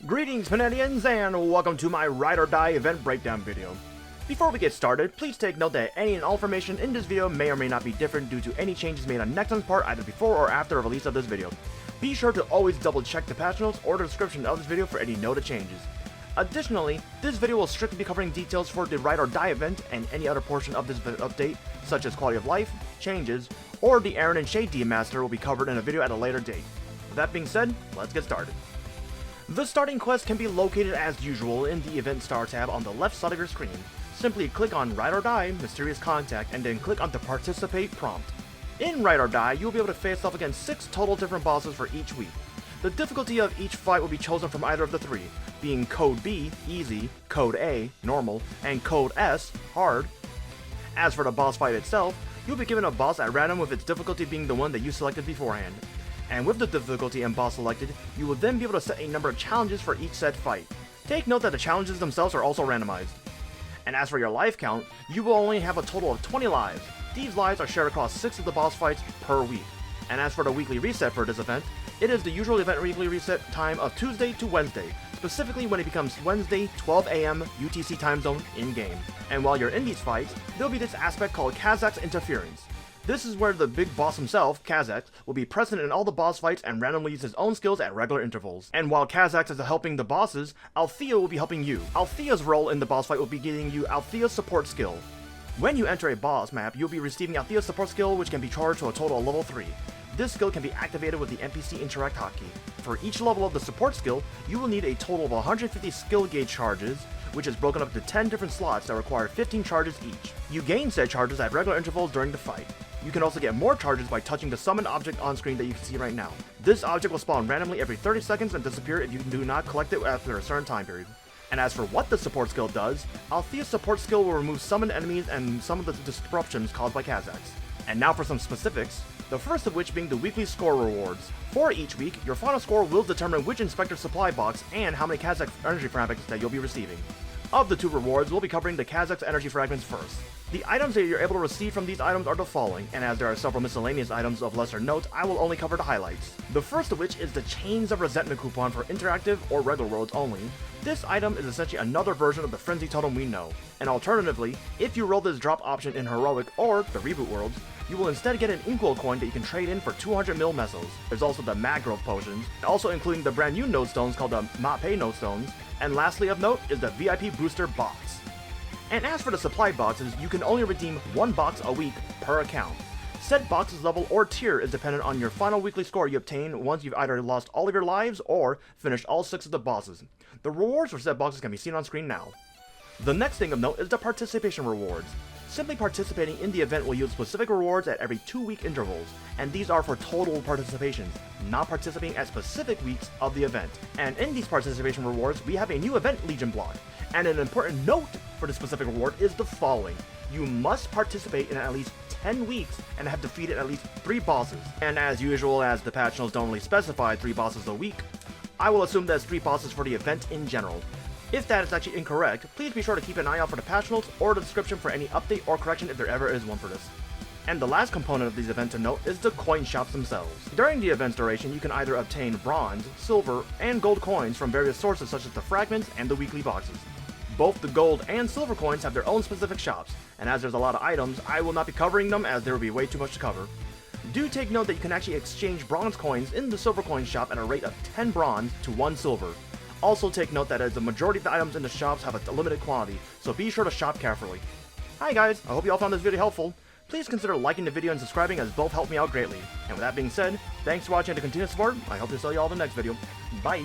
Greetings Canadians and welcome to my Ride or Die event breakdown video. Before we get started, please take note that any and all information in this video may or may not be different due to any changes made on Nexon's part either before or after the release of this video. Be sure to always double check the patch notes or the description of this video for any noted changes. Additionally, this video will strictly be covering details for the Ride or Die event and any other portion of this update, such as quality of life, changes, or the Aaron and Shade DM Master will be covered in a video at a later date. With that being said, let's get started. The starting quest can be located as usual in the Event Star tab on the left side of your screen. Simply click on Ride or Die, Mysterious Contact, and then click on the Participate prompt. In Ride or Die, you will be able to face off against 6 total different bosses for each week. The difficulty of each fight will be chosen from either of the 3, being Code B, Easy, Code A, Normal, and Code S, Hard. As for the boss fight itself, you'll be given a boss at random with its difficulty being the one that you selected beforehand. And with the difficulty and boss selected, you will then be able to set a number of challenges for each said fight. Take note that the challenges themselves are also randomized. And as for your life count, you will only have a total of 20 lives. These lives are shared across 6 of the boss fights per week. And as for the weekly reset for this event, it is the usual event weekly reset time of Tuesday to Wednesday, specifically when it becomes Wednesday 12 AM UTC time zone in-game. And while you're in these fights, there will be this aspect called Kazak's Interference. This is where the big boss himself, Kazak, will be present in all the boss fights and randomly use his own skills at regular intervals. And while Kazak is helping the bosses, Althea will be helping you. Althea's role in the boss fight will be giving you Althea's support skill. When you enter a boss map, you'll be receiving Althea's support skill, which can be charged to a total of level 3. This skill can be activated with the NPC Interact hotkey. For each level of the support skill, you will need a total of 150 skill gauge charges, which is broken up into 10 different slots that require 15 charges each. You gain said charges at regular intervals during the fight. You can also get more charges by touching the summoned object on screen that you can see right now. This object will spawn randomly every 30 seconds and disappear if you do not collect it after a certain time period. And as for what the support skill does, Althea's support skill will remove summoned enemies and some of the disruptions caused by Kazak's. And now for some specifics, the first of which being the weekly score rewards. For each week, your final score will determine which Inspector supply box and how many Kazak's energy fragments that you'll be receiving. Of the 2 rewards, we'll be covering the Kazak's energy fragments first. The items that you're able to receive from these items are the following, and as there are several miscellaneous items of lesser note, I will only cover the highlights. The first of which is the Chains of Resentment coupon for interactive or regular worlds only. This item is essentially another version of the Frenzy Totem we know, and alternatively, if you roll this drop option in Heroic or the Reboot worlds, you will instead get an Inkwell coin that you can trade in for 200 mil mesos. There's also the Mag Growth potions, also including the brand new node stones called the Mape node stones, and lastly of note is the VIP Booster box. And as for the supply boxes, you can only redeem 1 box a week per account. Said box's level or tier is dependent on your final weekly score you obtain once you've either lost all of your lives or finished all 6 of the bosses. The rewards for said boxes can be seen on screen now. The next thing of note is the participation rewards. Simply participating in the event will yield specific rewards at every 2-week intervals, and these are for total participations, not participating at specific weeks of the event. And in these participation rewards, we have a new event Legion block, and an important note for the specific reward is the following. You must participate in at least 10 weeks and have defeated at least 3 bosses. And as usual, as the patch notes don't really specify 3 bosses a week, I will assume that's 3 bosses for the event in general. If that is actually incorrect, please be sure to keep an eye out for the patch notes or the description for any update or correction if there ever is one for this. And the last component of these events to note is the coin shops themselves. During the event's duration, you can either obtain bronze, silver, and gold coins from various sources such as the fragments and the weekly boxes. Both the gold and silver coins have their own specific shops, and as there's a lot of items, I will not be covering them as there will be way too much to cover. Do take note that you can actually exchange bronze coins in the silver coin shop at a rate of 10 bronze to 1 silver. Also take note that as the majority of the items in the shops have a limited quantity, so be sure to shop carefully. Hi guys, I hope you all found this video helpful. Please consider liking the video and subscribing as both help me out greatly. And with that being said, thanks for watching and to continue support. I hope to see you all in the next video. Bye!